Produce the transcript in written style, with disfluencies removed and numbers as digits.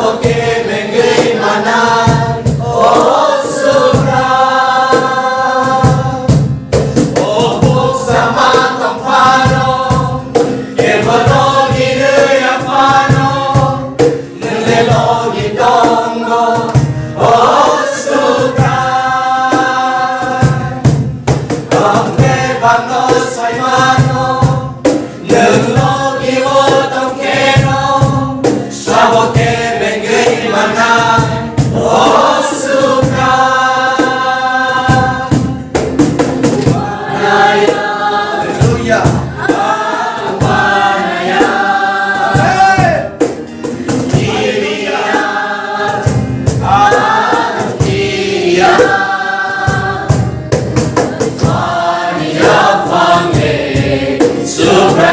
porque vengue manan o sura o sama tampano e vologi de afano nelle logi tongo o sutra anche vanno sai mano nel logi o tonkeno sabo che vengue manan o sutra Hallelujah. Supra